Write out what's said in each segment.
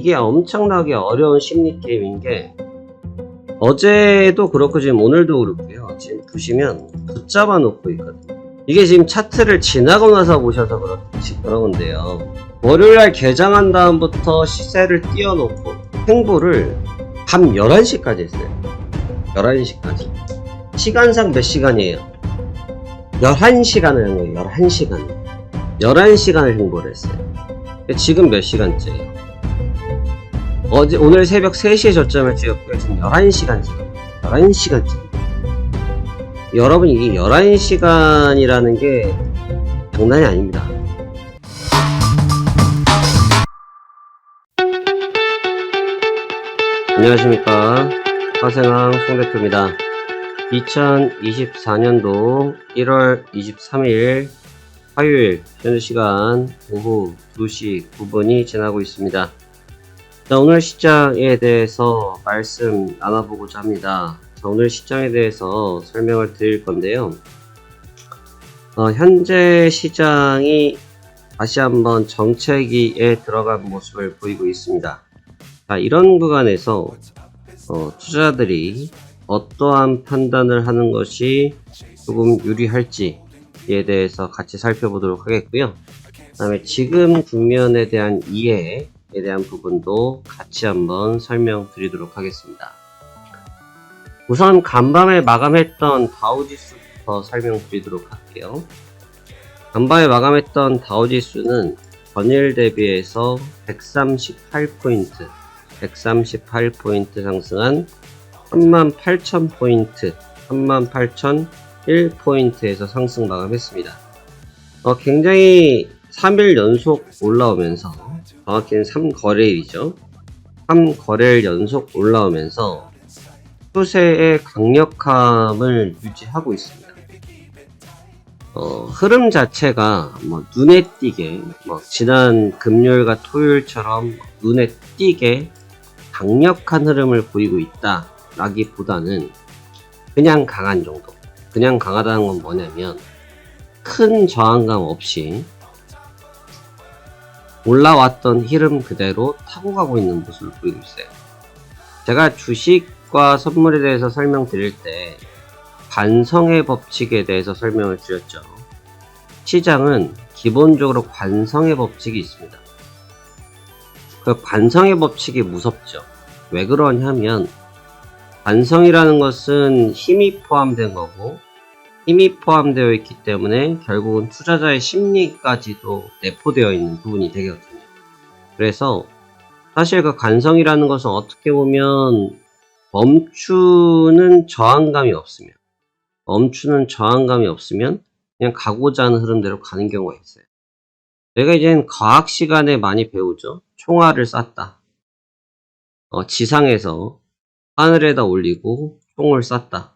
이게 엄청나게 어려운 심리 게임인 게 어제도 그렇고 지금 오늘도 그렇고요. 지금 보시면 붙잡아 놓고 있거든요. 이게 지금 차트를 지나고 나서 보셔서 그러는데요. 월요일날 개장한 다음부터 시세를 띄워놓고 행보를 밤 11시까지 했어요. 11시까지. 시간상 몇 시간이에요? 11시간을 한 거예요. 11시간. 11시간을 행보를 했어요. 지금 몇 시간째예요? 오늘 새벽 3시에 저점을 찍었고요. 지금 11시간 찍었어요. 11시간째. 여러분, 이게 11시간이라는 게 장난이 아닙니다. 안녕하십니까. 화생왕 송대표입니다. 2024년도 1월 23일 화요일 현재 시간 오후 2시 9분이 지나고 있습니다. 자, 오늘 시장에 대해서 말씀 나눠보고자 합니다. 자, 오늘 시장에 대해서 설명을 드릴 건데요. 현재 시장이 다시 한번 정체기에 들어간 모습을 보이고 있습니다. 자, 이런 구간에서 투자자들이 어떠한 판단을 하는 것이 조금 유리할지에 대해서 같이 살펴보도록 하겠고요. 그 다음에 지금 국면에 대한 이해에 대한 부분도 같이 한번 설명드리도록 하겠습니다. 우선 간밤에 마감했던 다우지수부터 설명드리도록 할게요. 간밤에 마감했던 다우지수는 전일 대비해서 138포인트 상승한 38,000포인트, 38,001포인트에서 상승 마감했습니다. 굉장히 3일 연속 올라오면서, 정확히는 3거래일이죠. 3거래일 연속 올라오면서 추세의 강력함을 유지하고 있습니다. 흐름 자체가 눈에 띄게, 지난 금요일과 토요일처럼 눈에 띄게 강력한 흐름을 보이고 있다 라기보다는 그냥 강한 정도. 그냥 강하다는 건 뭐냐면 큰 저항감 없이 올라왔던 흐름 그대로 타고 가고 있는 모습을 보이고 있어요. 제가 주식과 선물에 대해서 설명드릴 때 관성의 법칙에 대해서 설명을 드렸죠. 시장은 기본적으로 관성의 법칙이 있습니다. 그 관성의 법칙이 무섭죠. 왜 그러냐면 관성이라는 것은 힘이 포함된 거고, 힘이 포함되어 있기 때문에 결국은 투자자의 심리까지도 내포되어 있는 부분이 되거든요. 그래서 사실 그 관성이라는 것은 어떻게 보면 멈추는 저항감이 없으면 그냥 가고자 하는 흐름대로 가는 경우가 있어요. 내가 이제는 과학 시간에 많이 배우죠. 총알을 쐈다. 지상에서 하늘에다 올리고 총을 쐈다.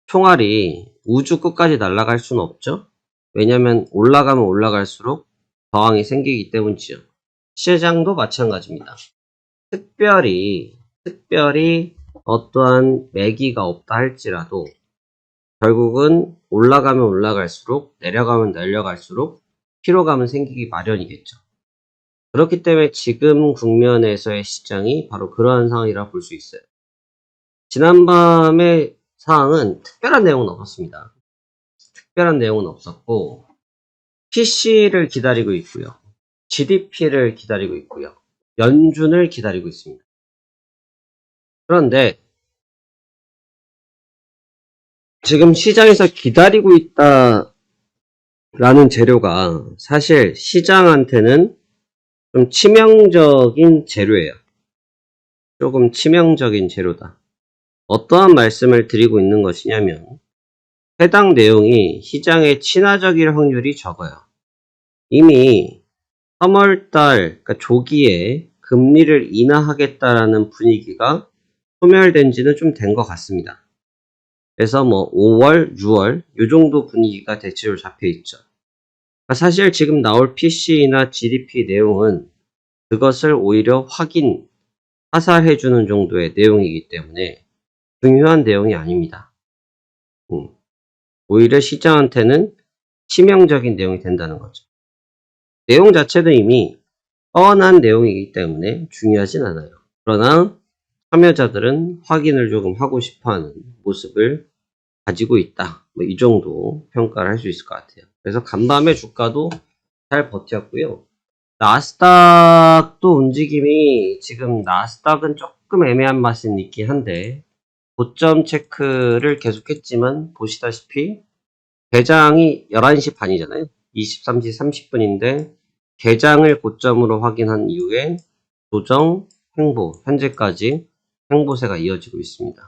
총알이 우주 끝까지 날아갈 수는 없죠. 왜냐하면 올라가면 올라갈수록 저항이 생기기 때문이죠. 시장도 마찬가지입니다. 특별히 어떠한 매기가 없다 할지라도 결국은 올라가면 올라갈수록, 내려가면 내려갈수록 피로감은 생기기 마련이겠죠. 그렇기 때문에 지금 국면에서의 시장이 바로 그러한 상황이라 볼 수 있어요. 지난밤의 상황은 특별한 내용은 없었습니다. 특별한 내용은 없었고, PC를 기다리고 있고요. GDP를 기다리고 있고요. 연준을 기다리고 있습니다. 그런데 지금 시장에서 기다리고 있다라는 재료가 사실 시장한테는 좀 치명적인 재료예요. 조금 치명적인 재료다. 어떠한 말씀을 드리고 있는 것이냐면 해당 내용이 시장에 친화적일 확률이 적어요. 이미 3월달, 그러니까 조기에 금리를 인하하겠다라는 분위기가 소멸된 지는 좀 된 것 같습니다. 그래서 5월, 6월 이 정도 분위기가 대체로 잡혀 있죠. 사실 지금 나올 PC나 GDP 내용은 그것을 오히려 화살해주는 정도의 내용이기 때문에 중요한 내용이 아닙니다. 오히려 시장한테는 치명적인 내용이 된다는 거죠. 내용 자체도 이미 뻔한 내용이기 때문에 중요하진 않아요. 그러나 참여자들은 확인을 조금 하고 싶어하는 모습을 가지고 있다. 뭐 이 정도 평가를 할 수 있을 것 같아요. 그래서 간밤에 주가도 잘 버텼고요. 나스닥도 움직임이 지금 나스닥은 조금 애매한 맛은 있긴 한데 고점 체크를 계속했지만 보시다시피 개장이 11시 반이잖아요. 23시 30분인데 개장을 고점으로 확인한 이후에 조정, 횡보, 현재까지 횡보세가 이어지고 있습니다.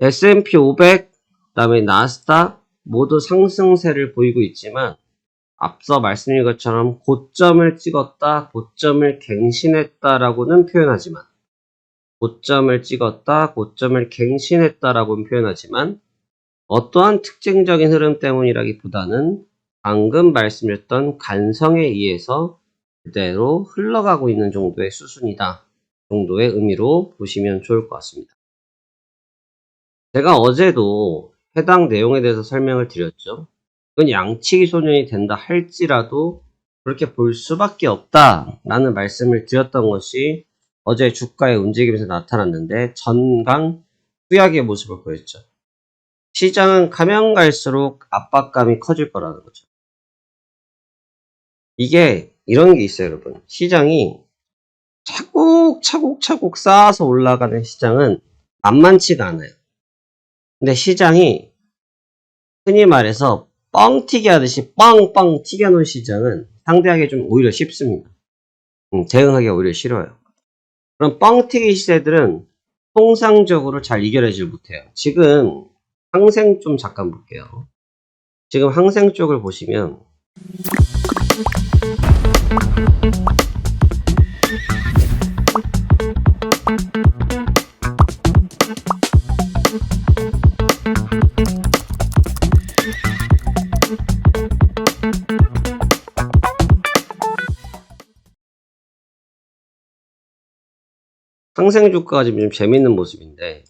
S&P 500, 그 다음에 나스닥 모두 상승세를 보이고 있지만 앞서 말씀드린 것처럼 고점을 찍었다, 고점을 갱신했다라고는 표현하지만 고점을 찍었다, 고점을 갱신했다라고는 표현하지만 어떠한 특징적인 흐름 때문이라기보다는 방금 말씀드렸던 간성에 의해서 그대로 흘러가고 있는 정도의 수순이다 정도의 의미로 보시면 좋을 것 같습니다. 제가 어제도 해당 내용에 대해서 설명을 드렸죠. 그건 양치기 소년이 된다 할지라도 그렇게 볼 수밖에 없다라는 말씀을 드렸던 것이 어제 주가의 움직임에서 나타났는데 전강 후약의 모습을 보였죠. 시장은 가면 갈수록 압박감이 커질 거라는 거죠. 이게 이런 게 있어요, 여러분. 시장이 차곡차곡 쌓아서 올라가는 시장은 만만치가 않아요. 근데 시장이 흔히 말해서 뻥튀기 하듯이 빵빵 튀겨놓은 시장은 상대하기 좀 오히려 쉽습니다. 대응하기가 오히려 싫어요. 그럼 뻥튀기 시세들은 통상적으로 잘 이겨내질 못해요. 지금 항생 좀 잠깐 볼게요. 지금 항생 쪽을 보시면 항생 주가가 지금 좀 재밌는 모습인데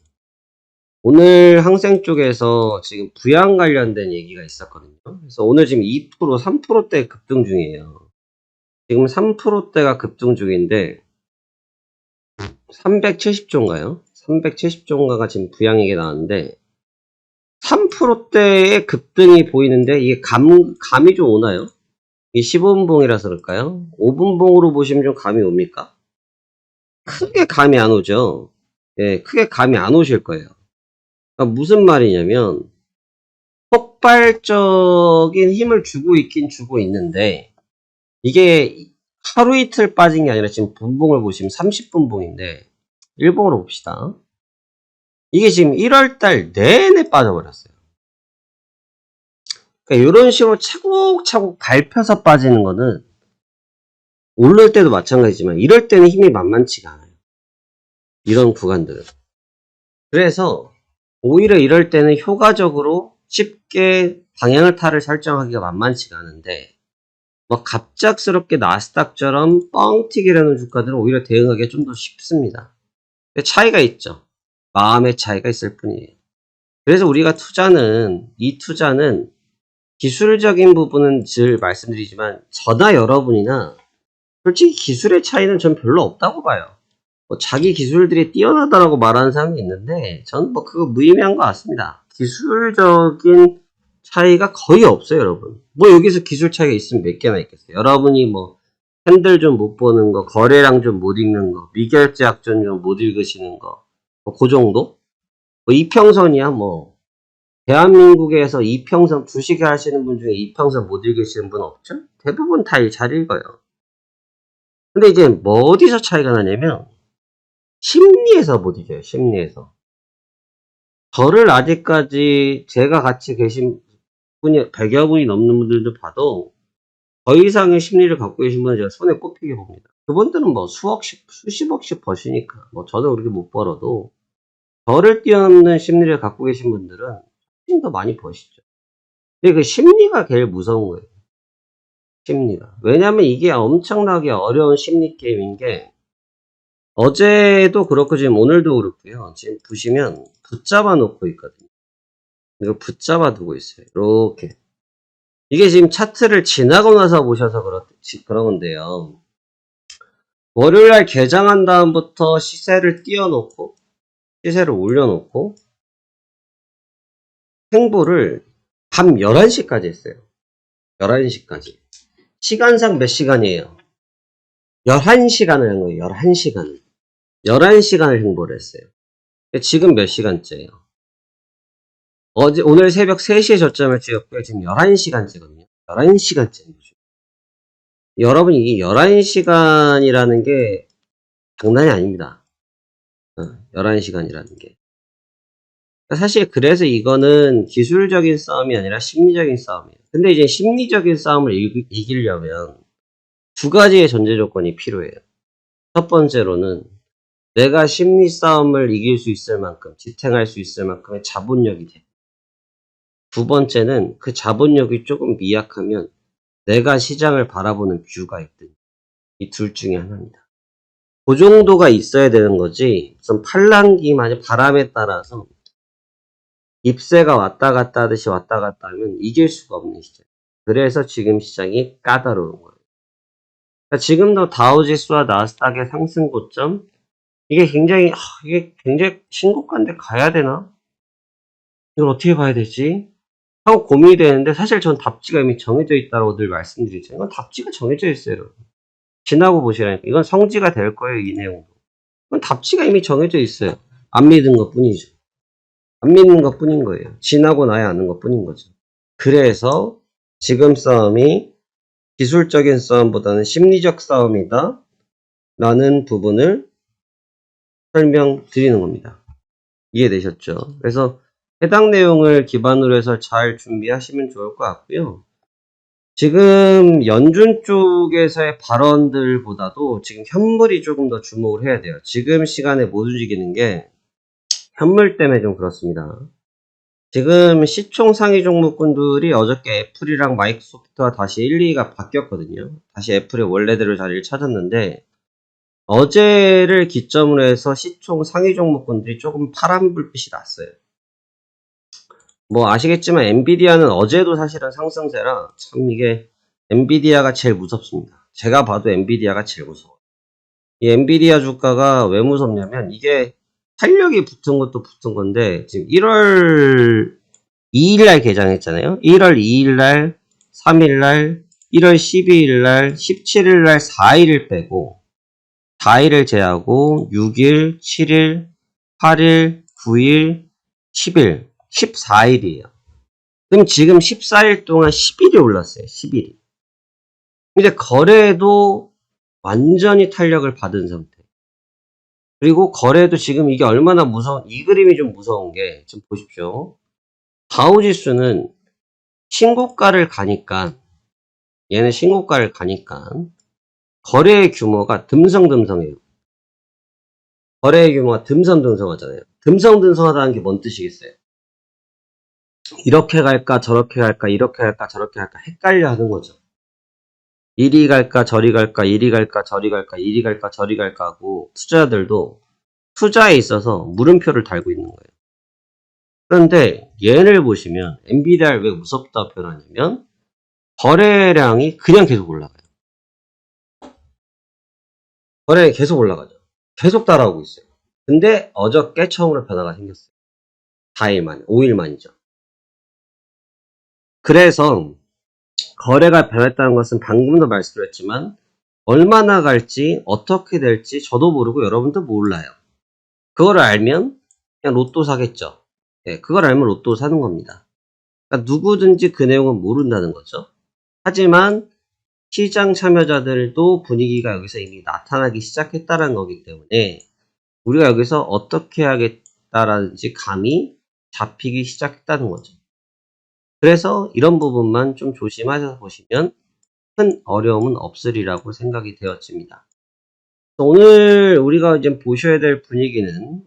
오늘 항생 쪽에서 지금 부양 관련된 얘기가 있었거든요. 그래서 오늘 지금 2%, 3%대 급등 중이에요. 지금 3%대가 급등 중인데 370조인가요? 370조인가가 지금 부양액이 나왔는데 3%대의 급등이 보이는데 이게 감이 좀 오나요? 이 15분봉이라서 그럴까요? 5분봉으로 보시면 좀 감이 옵니까? 크게 감이 안 오죠. 예, 크게 감이 안 오실 거예요. 그러니까 무슨 말이냐면 폭발적인 힘을 주고 있긴 주고 있는데 이게 하루 이틀 빠진 게 아니라 지금 분봉을 보시면 30분봉인데 일봉으로 봅시다. 이게 지금 1월달 내내 빠져버렸어요. 그러니까 이런 식으로 차곡차곡 밟혀서 빠지는 거는 오를 때도 마찬가지지만 이럴 때는 힘이 만만치가 않아요. 이런 구간들은. 그래서 오히려 이럴 때는 효과적으로 쉽게 방향을 타를 설정하기가 만만치가 않은데 뭐 갑작스럽게 나스닥처럼 뻥튀기라는 주가들은 오히려 대응하기가 좀 더 쉽습니다. 차이가 있죠. 마음의 차이가 있을 뿐이에요. 그래서 우리가 이 투자는 기술적인 부분은 늘 말씀드리지만 저나 여러분이나 솔직히 기술의 차이는 전 별로 없다고 봐요. 뭐 자기 기술들이 뛰어나다라고 말하는 사람이 있는데 전 뭐 그거 무의미한 것 같습니다. 기술적인 차이가 거의 없어요, 여러분. 뭐 여기서 기술 차이가 있으면 몇 개나 있겠어요. 여러분이 뭐 캔들 좀 못 보는 거, 거래량 좀 못 읽는 거, 미결제 약전 좀 못 읽으시는 거, 뭐 그 정도? 뭐 이평선이야 뭐 대한민국에서 이평선 주식 하시는 분 중에 이평선 못 읽으시는 분 없죠? 대부분 다 잘 읽어요. 근데 이제 뭐 어디서 차이가 나냐면 심리에서 못 이겨요. 심리에서. 저를 아직까지 제가 같이 계신 분이 100여 분이 넘는 분들도 봐도 더 이상의 심리를 갖고 계신 분은 제가 손에 꼽히게 봅니다. 그분들은 뭐 수억씩, 수십억씩 버시니까 뭐 저도 그렇게 못 벌어도 저를 뛰어넘는 심리를 갖고 계신 분들은 훨씬 더 많이 버시죠. 근데 그 심리가 제일 무서운 거예요. 심리가. 왜냐면 이게 엄청나게 어려운 심리 게임인 게 어제도 그렇고 지금 오늘도 그렇고요. 지금 보시면 붙잡아 놓고 있거든요. 이거 붙잡아 두고 있어요. 이렇게. 이게 지금 차트를 지나고 나서 보셔서 그런 건데요. 월요일날 개장한 다음부터 시세를 띄워놓고 시세를 올려놓고 횡보를 밤 11시까지 했어요. 11시까지. 시간상 몇 시간이에요? 11시간을 한 거예요. 11시간을. 11시간을 횡보를 했어요. 지금 몇 시간째예요? 오늘 새벽 3시에 저점을 찍었고요. 지금 11시간째거든요. 11시간째. 여러분, 이 11시간이라는 게 장난이 아닙니다. 11시간이라는 게. 사실 그래서 이거는 기술적인 싸움이 아니라 심리적인 싸움이에요. 근데 이제 심리적인 싸움을 이기려면 두 가지의 전제 조건이 필요해요. 첫 번째로는 내가 심리 싸움을 이길 수 있을 만큼, 지탱할 수 있을 만큼의 자본력이 돼. 두 번째는 그 자본력이 조금 미약하면 내가 시장을 바라보는 뷰가 있든 이 둘 중에 하나입니다. 그 정도가 있어야 되는 거지 무슨 팔랑기 마냥 바람에 따라서 잎새가 왔다 갔다 하듯이 왔다 갔다 하면 이길 수가 없는 시장. 그래서 지금 시장이 까다로운 거예요. 그러니까 지금도 다우지수와 나스닥의 상승 고점 이게 굉장히 신고가인데 가야 되나? 이걸 어떻게 봐야 되지? 하고 고민이 되는데 사실 전 답지가 이미 정해져 있다고 늘 말씀드리죠. 이건 답지가 정해져 있어요. 여러분. 지나고 보시라니까. 이건 성지가 될 거예요. 이 내용도. 이건 답지가 이미 정해져 있어요. 안 믿은 것 뿐이죠. 안 믿는 것 뿐인 거예요. 지나고 나야 아는 것 뿐인 거죠. 그래서 지금 싸움이 기술적인 싸움보다는 심리적 싸움이다 라는 부분을 설명드리는 겁니다. 이해되셨죠? 그래서 해당 내용을 기반으로 해서 잘 준비하시면 좋을 것 같고요. 지금 연준 쪽에서의 발언들보다도 지금 현물이 조금 더 주목을 해야 돼요. 지금 시간에 못 움직이는 게 현물 때문에 좀 그렇습니다. 지금 시총 상위 종목군들이 어저께 애플이랑 마이크로소프트와 다시 1, 2위가 바뀌었거든요. 다시 애플의 원래대로 자리를 찾았는데 어제를 기점으로 해서 시총 상위 종목군들이 조금 파란 불빛이 났어요. 뭐 아시겠지만 엔비디아는 어제도 사실은 상승세라 참 이게 엔비디아가 제일 무섭습니다. 제가 봐도 엔비디아가 제일 무서워요. 이 엔비디아 주가가 왜 무섭냐면 이게 탄력이 붙은 것도 붙은 건데 지금 1월 2일날 개장했잖아요. 1월 2일날, 3일날, 1월 12일날, 17일날 4일을 빼고 4일을 제하고 6일, 7일, 8일, 9일, 10일, 14일이에요. 그럼 지금 14일 동안 10일이 올랐어요. 10일이. 근데 거래도 완전히 탄력을 받은 상태. 그리고 거래도 지금 이게 얼마나 이 그림이 좀 무서운 게, 지금 보십시오. 다우지수는 신고가를 가니까, 얘는 신고가를 가니까, 거래의 규모가 듬성듬성해요. 거래의 규모가 듬성듬성하잖아요. 듬성듬성하다는 게 뭔 뜻이겠어요? 이렇게 갈까, 저렇게 갈까, 이렇게 갈까, 저렇게 갈까, 헷갈려 하는 거죠. 이리 갈까, 저리 갈까, 이리 갈까, 저리 갈까, 이리 갈까, 저리 갈까 하고, 투자자들도 투자에 있어서 물음표를 달고 있는 거예요. 그런데 얘를 보시면 엔비디아를 왜 무섭다고 표현하냐면 거래량이 그냥 계속 올라가요. 거래량이 계속 올라가죠. 계속 따라오고 있어요. 근데 어저께 처음으로 변화가 생겼어요. 4일 만에, 5일 만이죠. 그래서 거래가 변했다는 것은 방금도 말씀드렸지만 얼마나 갈지 어떻게 될지 저도 모르고 여러분도 몰라요. 그걸 알면 그냥 로또 사겠죠. 네, 그걸 알면 로또 사는 겁니다. 그러니까 누구든지 그 내용은 모른다는 거죠. 하지만 시장 참여자들도 분위기가 여기서 이미 나타나기 시작했다는 거기 때문에 우리가 여기서 어떻게 하겠다라든지 감이 잡히기 시작했다는 거죠. 그래서 이런 부분만 좀 조심하셔서 보시면 큰 어려움은 없으리라고 생각이 되어집니다. 오늘 우리가 이제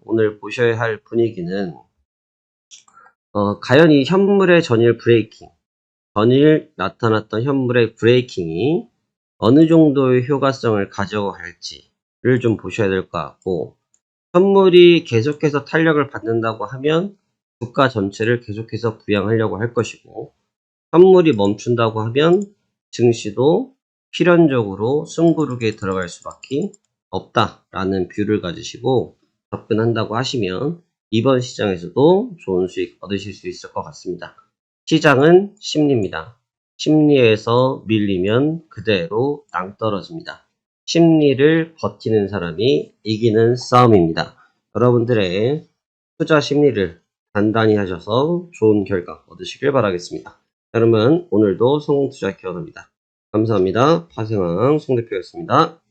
오늘 보셔야 할 분위기는 과연 이 현물의 전일 나타났던 현물의 브레이킹이 어느 정도의 효과성을 가져갈지를 좀 보셔야 될 것 같고, 현물이 계속해서 탄력을 받는다고 하면 주가 전체를 계속해서 부양하려고 할 것이고, 현물이 멈춘다고 하면 증시도 필연적으로 숨고르게 들어갈 수밖에 없다라는 뷰를 가지시고 접근한다고 하시면 이번 시장에서도 좋은 수익 얻으실 수 있을 것 같습니다. 시장은 심리입니다. 심리에서 밀리면 그대로 낭떨어집니다. 심리를 버티는 사람이 이기는 싸움입니다. 여러분들의 투자 심리를 단단히 하셔서 좋은 결과 얻으시길 바라겠습니다. 여러분 오늘도 성공투자 기원합니다. 감사합니다. 파생왕 송 대표였습니다.